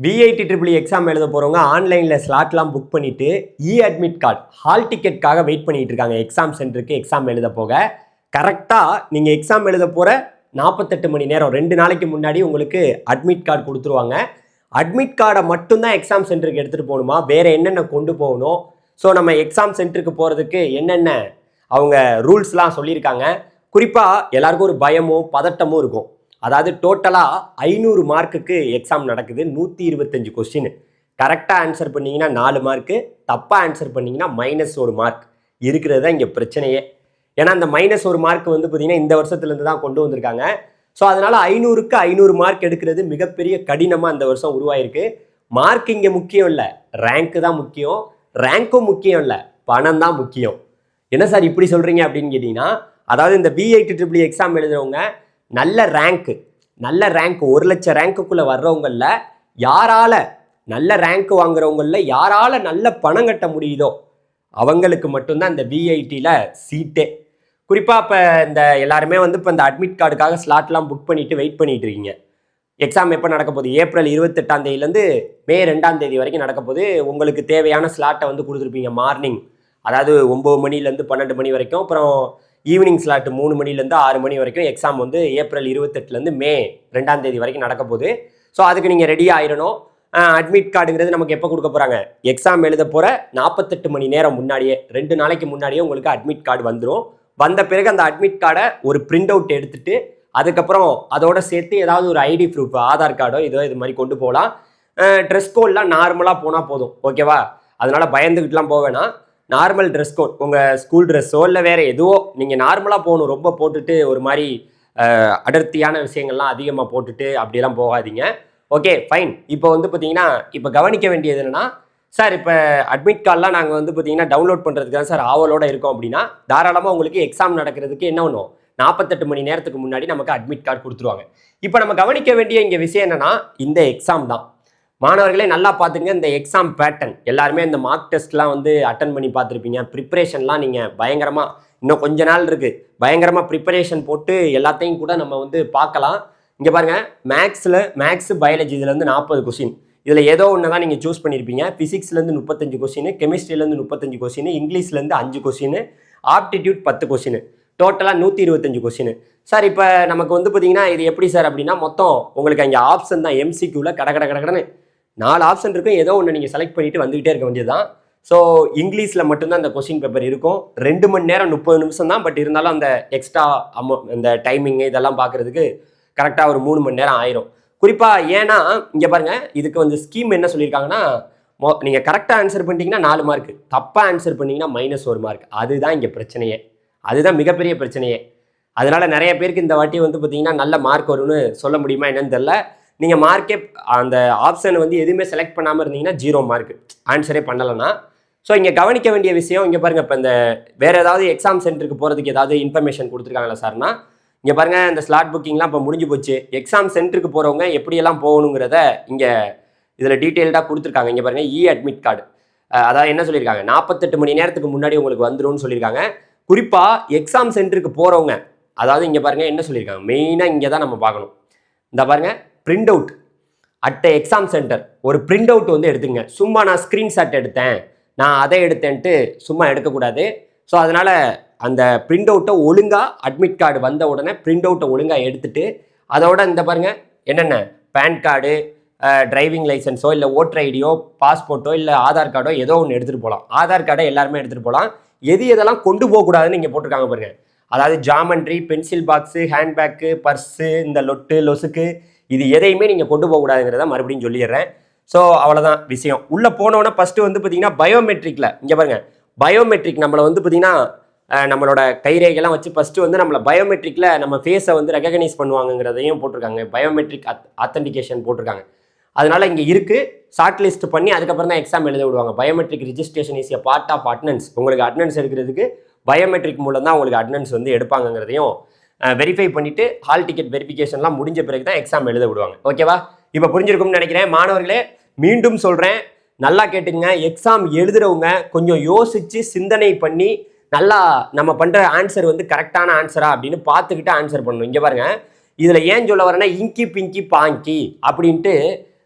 VIT exam எழுத போகிறவங்க ஆன்லைனில் ஸ்லாட்லாம் புக் பண்ணிவிட்டு அட்மிட் கார்டு ஹால் டிக்கெட்டுக்காக வெயிட் பண்ணிட்டு இருக்காங்க. எக்ஸாம் சென்டருக்கு எக்ஸாம் எழுத போக கரெக்டாக நீங்கள் எக்ஸாம் எழுத போகிற 48 மணி நேரம் 2 நாளைக்கு முன்னாடி உங்களுக்கு அட்மிட் கார்டு கொடுத்துருவாங்க. அட்மிட் கார்டை மட்டும்தான் எக்ஸாம் சென்டருக்கு எடுத்துகிட்டு போகணுமா, வேறு என்னென்ன கொண்டு போகணும், ஸோ நம்ம எக்ஸாம் சென்டருக்கு போகிறதுக்கு என்னென்ன அவங்க ரூல்ஸ்லாம் சொல்லியிருக்காங்க. குறிப்பாக எல்லாருக்கும் ஒரு பயமும் பதட்டமும் இருக்கும். அதாவது டோட்டலாக 500 மார்க்குக்கு எக்ஸாம் நடக்குது. 125 கொஸ்டின். கரெக்டாக ஆன்சர் பண்ணிங்கன்னா 4 மார்க்கு, தப்பாக ஆன்சர் பண்ணிங்கன்னா -1 மார்க் இருக்கிறது தான் இங்கே பிரச்சனையே. ஏன்னா அந்த -1 மார்க் வந்து பார்த்தீங்கன்னா இந்த வருஷத்துலேருந்து தான் கொண்டு வந்திருக்காங்க. ஸோ அதனால் 500க்கு 500 மார்க் எடுக்கிறது மிகப்பெரிய கடினமாக இந்த வருஷம் உருவாயிருக்கு. மார்க் இங்கே முக்கியம் இல்லை, ரேங்க்கு தான் முக்கியம். ரேங்க்கும் முக்கியம் இல்லை, பணம் தான் முக்கியம். என்ன சார் இப்படி சொல்கிறீங்க அப்படின்னு கேட்டிங்கன்னா, அதாவது இந்த VIT எக்ஸாம் எழுதுறவங்க நல்ல ரேங்க் 1 லட்சம் ரேங்க்குள்ளே வர்றவங்களில் யாரால் நல்ல ரேங்க் வாங்குறவங்களில் யாரால் நல்ல பணம் கட்ட முடியுதோ அவங்களுக்கு மட்டும்தான் இந்த VITயில் சீட்டே. குறிப்பாக இப்போ இந்த எல்லாருமே வந்து இப்போ இந்த அட்மிட் கார்டுக்காக ஸ்லாட்லாம் புக் பண்ணிவிட்டு வெயிட் பண்ணிட்டு இருக்கீங்க. எக்ஸாம் எப்போ நடக்க போகுது? ஏப்ரல் 28ஆம் தேதியிலேருந்து மே 2ஆம் தேதி வரைக்கும் நடக்க போகுது. உங்களுக்கு தேவையான ஸ்லாட்டை வந்து கொடுத்துருப்பீங்க மார்னிங், அதாவது 9 மணிலேருந்து 12 மணி வரைக்கும். அப்புறம் ஈவினிங் ஸ்லாட்டு 3 மணிலேருந்து 6 மணி வரைக்கும். எக்ஸாம் வந்து ஏப்ரல் 28லேருந்து மே 2ஆம் தேதி வரைக்கும் நடக்க போகுது. ஸோ அதுக்கு நீங்கள் ரெடி ஆயிடணும். அட்மிட் கார்டுங்கிறது நமக்கு எப்போ கொடுக்க போகிறாங்க? எக்ஸாம் எழுத போகிற 48 மணி நேரம் முன்னாடியே, 2 நாளைக்கு முன்னாடியே உங்களுக்கு அட்மிட் கார்டு வந்துடும். வந்த பிறகு அந்த அட்மிட் கார்டை ஒரு பிரிண்ட் அவுட் எடுத்துட்டு அதுக்கப்புறம் அதோட சேர்த்து ஏதாவது ஒரு ஐடி ப்ரூஃப், ஆதார் கார்டோ இது மாதிரி கொண்டு போகலாம். ட்ரெஸ் கோட்லாம் நார்மலாக போனால் போதும், ஓகேவா? அதனால் பயந்துக்கிட்டுலாம் போக வேணாம். நார்மல் ட்ரெஸ் கோட், உங்கள் ஸ்கூல் ட்ரெஸ்ஸோ இல்லை வேறு எதுவோ நீங்கள் நார்மலாக போகணும். ரொம்ப போட்டுட்டு ஒரு மாதிரி அடர்த்தியான விஷயங்கள்லாம் அதிகமாக போட்டுட்டு அப்படியெல்லாம் போகாதீங்க. Okay fine. இப்போ வந்து பார்த்தீங்கன்னா இப்போ கவனிக்க வேண்டியது என்னென்னா, சார் இப்போ அட்மிட் கார்டெலாம் நாங்கள் வந்து பார்த்தீங்கன்னா டவுன்லோட் பண்ணுறதுக்கு தான் சார் ஆவலோடு இருக்கோம் அப்படின்னா, தாராளமாக உங்களுக்கு எக்ஸாம் நடக்கிறதுக்கு என்ன பண்ணுவோம், 48 மணி நேரத்துக்கு முன்னாடி நமக்கு அட்மிட் கார்டு கொடுத்துருவாங்க. இப்போ நம்ம கவனிக்க வேண்டிய இங்கே விஷயம் என்னென்னா, இந்த எக்ஸாம் தான். மாணவர்களே நல்லா பார்த்துங்க. இந்த எக்ஸாம் பேட்டர்ன் எல்லாருமே இந்த மார்க் டெஸ்ட்லாம் வந்து அட்டன் பண்ணி பார்த்துருப்பீங்க. ப்ரிப்பரேஷன்லாம் நீங்கள் பயங்கரமாக, இன்னும் கொஞ்ச நாள் இருக்குது, பயங்கரமாக ப்ரிப்பரேஷன் போட்டு எல்லாத்தையும் கூட நம்ம வந்து பார்க்கலாம். இங்கே பாருங்கள், மேக்ஸு பயாலஜி இதுலேருந்து 40 கொஸ்டின். இதில் ஏதோ ஒன்று தான் நீங்கள் சூஸ் பண்ணியிருப்பீங்க. ஃபிசிக்ஸ்லேருந்து 35 கொஸ்டின், கெமிஸ்ட்ரிலேருந்து 35 கொஸ்டின், இங்கிலீஷ்லேருந்து 5 கொஸ்டின், ஆப்டிடியூட் 10 கொஸ்டின், டோட்டலாக 125 கொஸ்டின். சார் இப்போ நமக்கு வந்து பார்த்தீங்கன்னா இது எப்படி சார் அப்படின்னா, மொத்தம் உங்களுக்கு அங்கே ஆப்ஷன் தான். MCQவில் கடன்னு 4 ஆப்ஷன் இருக்கும். ஏதோ ஒன்று நீங்கள் செலக்ட் பண்ணிவிட்டு வந்துகிட்டே இருக்க வேண்டியது தான். ஸோ இங்கிலீஷில் மட்டும்தான் அந்த கொஸ்டின் பேப்பர் இருக்கும். 2 மணி நேரம் 30 நிமிஷம் தான். பட் இருந்தாலும் அந்த எக்ஸ்ட்ரா இந்த டைமிங்கு இதெல்லாம் பார்க்குறதுக்கு கரெக்டாக ஒரு 3 மணி நேரம் ஆயிரும். குறிப்பாக ஏன்னா இங்கே பாருங்கள், இதுக்கு வந்து ஸ்கீம் என்ன சொல்லியிருக்காங்கன்னா, நீங்கள் கரெக்டாக ஆன்சர் பண்ணிட்டீங்கன்னா 4 மார்க்கு, தப்பாக ஆன்சர் பண்ணிங்கன்னா -1 மார்க். அதுதான் இங்கே பிரச்சனையே, அதுதான் மிகப்பெரிய பிரச்சனையே. அதனால் நிறைய பேருக்கு இந்த வாட்டி வந்து பார்த்தீங்கன்னா நல்ல மார்க் வரும்னு சொல்ல முடியுமா என்னன்னு தெரில. நீங்கள் மார்க்கே அந்த ஆப்ஷனை வந்து எதுவுமே செலக்ட் பண்ணாமல் இருந்தீங்கன்னா 0 மார்க்கு, ஆன்சரே பண்ணலைன்னா. ஸோ இங்கே கவனிக்க வேண்டிய விஷயம், இங்கே பாருங்கள், இப்போ இந்த வேறு ஏதாவது எக்ஸாம் சென்டருக்கு போகிறதுக்கு ஏதாவது இன்ஃபர்மேஷன் கொடுத்துருக்காங்களா சார்னா, இங்கே பாருங்கள், இந்த ஸ்லாட் புக்கிங்லாம் இப்போ முடிஞ்சு போச்சு. எக்ஸாம் சென்டருக்கு போகிறவங்க எப்படியெல்லாம் போகணுங்கிறத இங்கே இதில் டீட்டெயில்டாக கொடுத்துருக்காங்க. இங்கே பாருங்கள், அட்மிட் கார்டு, அதாவது என்ன சொல்லியிருக்காங்க, 48 மணி நேரத்துக்கு முன்னாடி உங்களுக்கு வந்துடும் சொல்லியிருக்காங்க. குறிப்பாக எக்ஸாம் சென்டருக்கு போகிறவங்க, அதாவது இங்கே பாருங்கள் என்ன சொல்லியிருக்காங்க, மெயினாக இங்கே தான் நம்ம பார்க்கணும். இந்த பாருங்கள், print out at exam centre, ஒரு பிரிண்ட் அவுட் வந்து எடுத்துங்க. சும்மா நான் ஸ்க்ரீன்ஷாட் எடுத்தேன், நான் அதை எடுத்தேன்ட்டு சும்மா எடுக்கக்கூடாது. ஸோ அதனால் அந்த பிரிண்ட் அவுட்டை ஒழுங்காக, அட்மிட் கார்டு வந்த உடனே பிரிண்ட் அவுட்டை ஒழுங்காக எடுத்துகிட்டு, அதோட இந்த பாருங்கள் என்னென்ன பேன் கார்டு, டிரைவிங் லைசன்ஸோ இல்லை ஓட்டர் ஐடியோ, பாஸ்போர்ட்டோ இல்லை ஆதார் கார்டோ ஏதோ ஒன்று எடுத்துகிட்டு போகலாம். ஆதார் கார்டை எல்லாருமே எடுத்துகிட்டு போகலாம். எதெல்லாம் கொண்டு போகக்கூடாதுன்னு இங்கே போட்டிருக்காங்க பாருங்கள். அதாவது geometry, pencil box, handbag, purse, இந்த லொசுக்கு, இது எதையுமே நீங்கள் கொண்டு போகக்கூடாதுங்கிறத மறுபடியும் சொல்லிடுறேன். ஸோ அவ்வளோதான் விஷயம். உள்ளே போனோன்னே ஃபஸ்ட்டு வந்து பார்த்தீங்கன்னா பயோமெட்ரிக்கில், இங்கே பாருங்கள், பயோமெட்ரிக் நம்மளை வந்து பார்த்தீங்கன்னா நம்மளோட கைரேகைலாம் வச்சு ஃபஸ்ட்டு வந்து நம்மளை பயோமெட்ரிக்கில் நம்ம ஃபேஸை வந்து ரெகக்னைஸ் பண்ணுவாங்கங்கிறதையும் போட்டிருக்காங்க. பயோமெட்ரிக் அத்தன்டிகேஷன் போட்டிருக்காங்க. அதனால் இங்கே இருக்குது, ஷார்ட் லிஸ்ட் பண்ணி அதுக்கப்புறம் தான் எக்ஸாம் எழுத விடுவாங்க. Biometric registration is a part of attendance. உங்களுக்கு அட்டனன்ஸ் எடுக்கிறதுக்கு பயோமெட்ரிக் மூலம் தான் உங்களுக்கு அட்டனன்ஸ் வந்து எடுப்பாங்கங்கிறதையும் வெரிஃபை பண்ணிவிட்டு ஹால் டிக்கெட் வெரிஃபிகேஷன்லாம் முடிஞ்ச பிறகு தான் எக்ஸாம் எழுத விடுவாங்க. ஓகேவா? இப்போ புரிஞ்சிருக்கும்னு நினைக்கிறேன். மாணவர்களே, மீண்டும் சொல்கிறேன், நல்லா கேட்டுங்க. எக்ஸாம் எழுதுகிறவங்க கொஞ்சம் யோசித்து சிந்தனை பண்ணி நல்லா நம்ம பண்ணுற ஆன்சர் வந்து கரெக்டான ஆன்சரா அப்படின்னு பார்த்துக்கிட்டு ஆன்சர் பண்ணணும். இங்கே பாருங்கள், இதில் ஏன் சொல்ல வரேன்னா, இங்கி பிங்கி பாங்கி அப்படின்ட்டு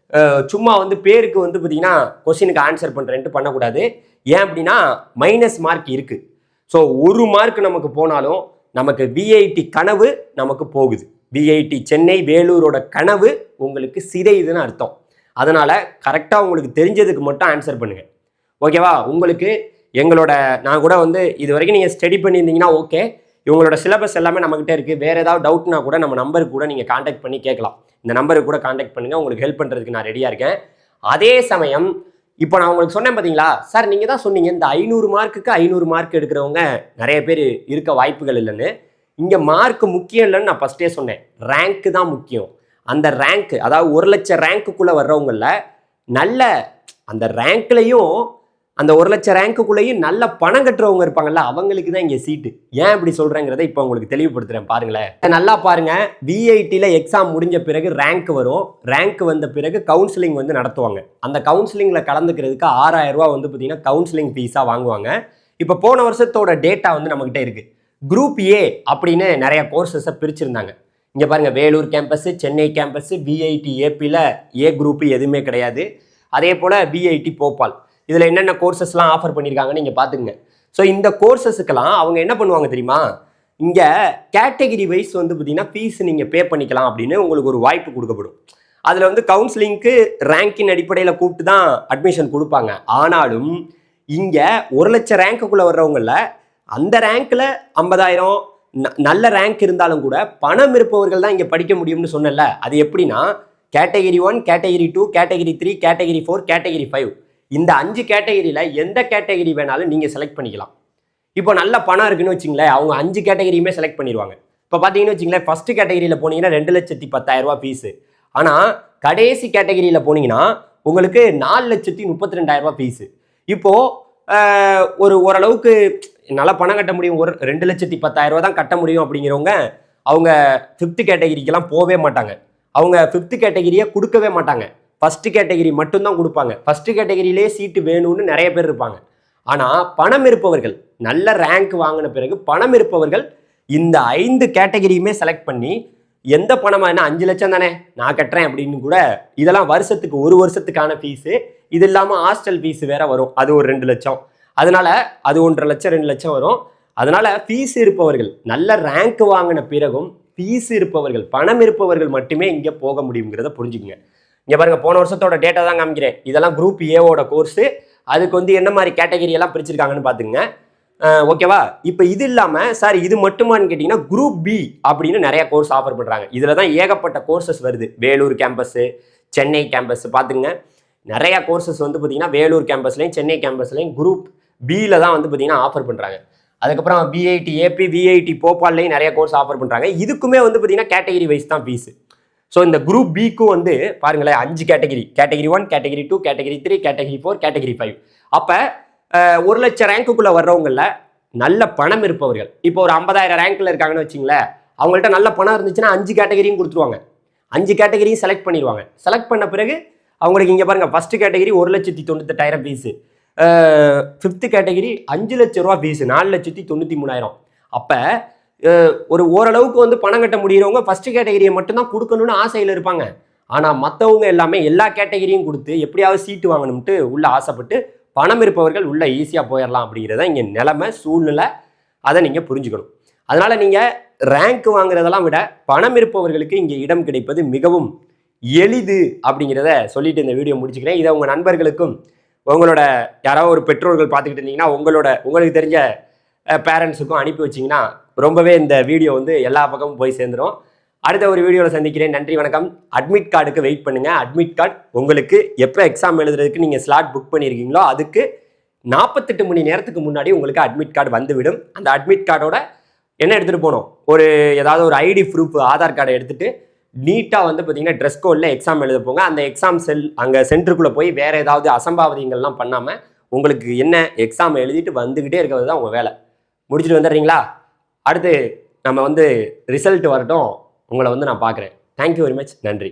சும்மா வந்து பேருக்கு வந்து பார்த்தீங்கன்னா கொஸ்டினுக்கு ஆன்சர் பண்ணுறேன்ட்டு பண்ணக்கூடாது. ஏன் அப்படின்னா மைனஸ் மார்க் இருக்குது. ஸோ 1 மார்க் நமக்கு போனாலும் நமக்கு விஐடி கனவு நமக்கு போகுது. விஐடி சென்னை வேலூரோட கனவு உங்களுக்கு சிதையுதுன்னு அர்த்தம். அதனால் கரெக்டாக உங்களுக்கு தெரிஞ்சதுக்கு மட்டும் ஆன்சர் பண்ணுங்கள். ஓகேவா? உங்களுக்கு எங்களோட நான் கூட வந்து இது வரைக்கும் நீங்கள் ஸ்டடி பண்ணியிருந்தீங்கன்னா ஓகே. இவங்களோட சிலபஸ் எல்லாமே நம்மகிட்ட இருக்குது. வேறு ஏதாவது டவுட்னா கூட நம்ம நம்பருக்கு கூட நீங்கள் காண்டாக்ட் பண்ணி கேட்கலாம். இந்த நம்பருக்கு கூட காண்டாக்ட் பண்ணுங்கள். உங்களுக்கு ஹெல்ப் பண்ணுறதுக்கு நான் ரெடியாக இருக்கேன். அதே சமயம் இப்போ நான் உங்களுக்கு சொன்னேன் பார்த்தீங்களா சார், நீங்கள் தான் சொன்னீங்க இந்த 500 மார்க்குக்கு 500 மார்க் எடுக்கிறவங்க நிறைய பேர் இருக்க வாய்ப்புகள் இல்லைன்னு. இங்கே மார்க் முக்கியம் இல்லைன்னு நான் ஃபஸ்ட்டே சொன்னேன். ரேங்க்கு தான் முக்கியம். அந்த ரேங்க்கு அதாவது 1 லட்சம் ரேங்க்குள்ளே வர்றவங்கள நல்ல அந்த ரேங்க்லையும் அந்த 1 லட்சம் ரேங்க்குள்ளேயும் நல்ல பணம் கட்டுறவங்க இருப்பாங்கல்ல, அவங்களுக்கு தான் இங்கே சீட்டு. ஏன் இப்படி சொல்கிறேங்கிறத இப்போ உங்களுக்கு தெளிவுபடுத்துகிறேன் பாருங்களேன். நல்லா பாருங்கள். விஐடியில் எக்ஸாம் முடிஞ்ச பிறகு ரேங்க் வரும். ரேங்க் வந்த பிறகு கவுன்சிலிங் வந்து நடத்துவாங்க. அந்த கவுன்சிலிங்கில் கலந்துக்கிறதுக்கு 6000 ரூபா வந்து பார்த்தீங்கன்னா கவுன்சிலிங் ஃபீஸாக வாங்குவாங்க. இப்போ போன வருஷத்தோட டேட்டா வந்து நம்மகிட்ட இருக்குது. குரூப் ஏ அப்படின்னு நிறைய கோர்சஸை பிரிச்சிருந்தாங்க. இங்கே பாருங்கள், Vellore campus, Chennai campus, VIT ஏபியில் ஏ குரூப் எதுவுமே கிடையாது. அதே போல் விஐடி போபால் இதில் என்னென்ன கோர்சஸ்லாம் ஆஃபர் பண்ணியிருக்காங்கன்னு நீங்கள் பார்த்துங்க. ஸோ இந்த கோர்சஸுக்கெல்லாம் அவங்க என்ன பண்ணுவாங்க தெரியுமா, இங்கே கேட்டகிரி வைஸ் வந்து பார்த்தீங்கன்னா ஃபீஸ் நீங்கள் பே பண்ணிக்கலாம் அப்படின்னு உங்களுக்கு ஒரு வாய்ப்பு கொடுக்கப்படும். அதில் வந்து கவுன்சிலிங்க்கு ரேங்கின் அடிப்படையில் கூப்பிட்டு தான் அட்மிஷன் கொடுப்பாங்க. ஆனாலும் இங்கே 1 லட்சம் ரேங்க்குள்ளே வர்றவங்கள அந்த ரேங்க்கில் 50,000 நல்ல ரேங்க் இருந்தாலும் கூட பணம் இருப்பவர்கள் தான் இங்கே படிக்க முடியும்னு சொன்னல. அது எப்படின்னா category 1, category 2, category 3, category 4, category 5 இந்த 5 கேட்டகிரியில் எந்த கேட்டகிரி வேணாலும் நீங்கள் செலக்ட் பண்ணிக்கலாம். இப்போ நல்ல பணம் இருக்குன்னு வச்சுங்களேன், அவங்க 5 கேட்டகிரியுமே செலக்ட் பண்ணிடுவாங்க. இப்போ பார்த்தீங்கன்னு வச்சுங்களேன், ஃபஸ்ட்டு கேட்டகிரியில் போனீங்கன்னா 2,10,000 ரூபா ஃபீஸு. ஆனால் கடைசி கேட்டகிரியில் போனீங்கன்னா உங்களுக்கு 4,32,000 ரூபா ஃபீஸு. இப்போது ஓரளவுக்கு நல்லா பணம் கட்ட முடியும், 2,10,000 ரூபா தான் கட்ட முடியும் அப்படிங்கிறவங்க அவங்க 5th கேட்டகிரிக்கெல்லாம் போகவே மாட்டாங்க. அவங்க 5th கேட்டகிரியை கொடுக்கவே மாட்டாங்க. ஃபஸ்ட்டு கேட்டகிரி மட்டும்தான் கொடுப்பாங்க. ஃபஸ்ட்டு கேட்டகிரியிலே சீட்டு வேணும்னு நிறைய பேர் இருப்பாங்க. ஆனால் பணம் இருப்பவர்கள், நல்ல ரேங்க் வாங்கின பிறகு பணம் இருப்பவர்கள் இந்த 5 கேட்டகிரியுமே செலக்ட் பண்ணி எந்த பணமாக என்ன 5 லட்சம் தானே நான் கட்டுறேன் அப்படின்னு கூட, இதெல்லாம் வருஷத்துக்கு 1 வருஷத்துக்கான ஃபீஸு. இது இல்லாமல் ஹாஸ்டல் ஃபீஸு வேற வரும், அது ஒரு 2 லட்சம். அதனால அது 1,50,000 2 லட்சம் வரும். அதனால ஃபீஸ் இருப்பவர்கள், நல்ல ரேங்க் வாங்கின பிறகும் ஃபீஸ் இருப்பவர்கள், பணம் இருப்பவர்கள் மட்டுமே இங்கே போக முடியுங்கிறத புரிஞ்சுக்குங்க. இங்கே பாருங்க, போன வருஷத்தோட டேட்டா தான் காமிக்கிறேன். இதெல்லாம் குரூப் ஏவோட கோர்ஸு. அதுக்கு வந்து என்ன மாதிரி கேட்டகிரி எல்லாம் பிரிச்சிருக்காங்கன்னு பார்த்துங்க. ஓகேவா? இப்போ இது இல்லாமல் சார் இது மட்டுமான்னு கேட்டிங்கன்னா குரூப் பி அப்படின்னு நிறைய கோர்ஸ் ஆஃபர் பண்ணுறாங்க. இதில் தான் ஏகப்பட்ட கோர்சஸ் வருது. வேலூர் கேம்பஸ்ஸு, சென்னை கேம்பஸ் பார்த்துங்க. நிறையா கோர்சஸ் வந்து பார்த்தீங்கன்னா வேலூர் கேம்பஸ்லையும் சென்னை கேம்பஸ்லையும் குரூப் பியில் தான் வந்து பார்த்தீங்கன்னா ஆஃபர் பண்ணுறாங்க. அதுக்கப்புறம் விஐடி ஏபி, விஐடி போபால்லையும் நிறைய கோர்ஸ் ஆஃபர் பண்ணுறாங்க. இதுக்குமே வந்து பார்த்தீங்கன்னா கேட்டகிரி வைஸ் தான் ஃபீஸு. ஸோ இந்த குரூப் பிக்கும் வந்து பாருங்களேன் 5 category, category 1, category 2, category 3, category 4, category 5. அப்போ 1 லட்சம் ரேங்க்குள்ளே வர்றவங்கள நல்ல பணம் இருப்பவர்கள், இப்போ ஒரு 50,000 ரேங்க்கில் இருக்காங்கன்னு வச்சிங்களேன், அவங்கள்ட்ட நல்ல பணம் இருந்துச்சுன்னா 5 கேட்டகிரியும் கொடுத்துருவாங்க. 5 கேட்டகிரியும் செலக்ட் பண்ணிடுவாங்க. செலக்ட் பண்ண பிறகு அவங்களுக்கு இங்கே பாருங்கள், first category 1,98,000 fees, 5th category 5 லட்ச ரூபா ஃபீஸு, 4,93,000. அப்போ ஓரளவுக்கு வந்து பணம் கட்ட முடியறவங்க ஃபஸ்ட்டு கேட்டகிரியை மட்டும்தான் கொடுக்கணும்னு ஆசையில் இருப்பாங்க. ஆனால் மற்றவங்க எல்லாமே எல்லா கேட்டகிரியும் கொடுத்து எப்படியாவது சீட்டு வாங்கணும்ட்டு உள்ள ஆசைப்பட்டு பணம் இருப்பவர்கள் உள்ள ஈஸியாக போயிடலாம் அப்படிங்கிறத இங்கே நிலைமை சூழ்நிலை. அதை நீங்கள் புரிஞ்சுக்கணும். அதனால் நீங்கள் ரேங்க் வாங்குறதெல்லாம் விட பணம் இருப்பவர்களுக்கு இங்கே இடம் கிடைப்பது மிகவும் எளிது அப்படிங்கிறத சொல்லிட்டு இந்த வீடியோ முடிச்சுக்கிறேன். இதை உங்கள் நண்பர்களுக்கும் உங்களோட யாராவது ஒரு பெற்றோர்கள் பார்த்துக்கிட்டு இருந்தீங்கன்னா உங்களுக்கு தெரிஞ்ச பேரண்ட்ஸுக்கும் அனுப்பி வச்சிங்கன்னா ரொம்பவே இந்த வீடியோ வந்து எல்லா பக்கமும் போய் சேர்ந்துடும். அடுத்த ஒரு வீடியோவில் சந்திக்கிறேன். நன்றி, வணக்கம். அட்மிட் கார்டுக்கு வெயிட் பண்ணுங்கள். அட்மிட் கார்டு உங்களுக்கு எப்போ எக்ஸாம் எழுதுறதுக்கு நீங்கள் ஸ்லாட் புக் பண்ணியிருக்கீங்களோ அதுக்கு 48 மணி நேரத்துக்கு முன்னாடி உங்களுக்கு அட்மிட் கார்டு வந்துவிடும். அந்த அட்மிட் கார்டோட என்ன எடுத்துகிட்டு போகணும், ஏதாவது ஒரு ஐடி ப்ரூஃப், ஆதார் கார்டை எடுத்துகிட்டு நீட்டாக வந்து பார்த்தீங்கன்னா ட்ரெஸ் கோடில் எக்ஸாம் எழுத போங்க. அந்த எக்ஸாம் அங்கே சென்டருக்குள்ளே போய் வேறு ஏதாவது அசம்பாவிதங்கள்லாம் பண்ணாமல் உங்களுக்கு என்ன எக்ஸாம் எழுதிட்டு வந்துக்கிட்டே இருக்கிறது தான் உங்கள் வேலை. முடிச்சுட்டு வந்துடுறீங்களா? அடுத்து நம்ம வந்து ரிசல்ட் வரட்டும், உங்களை வந்து நான் பார்க்குறேன். Thank you very much. நன்றி.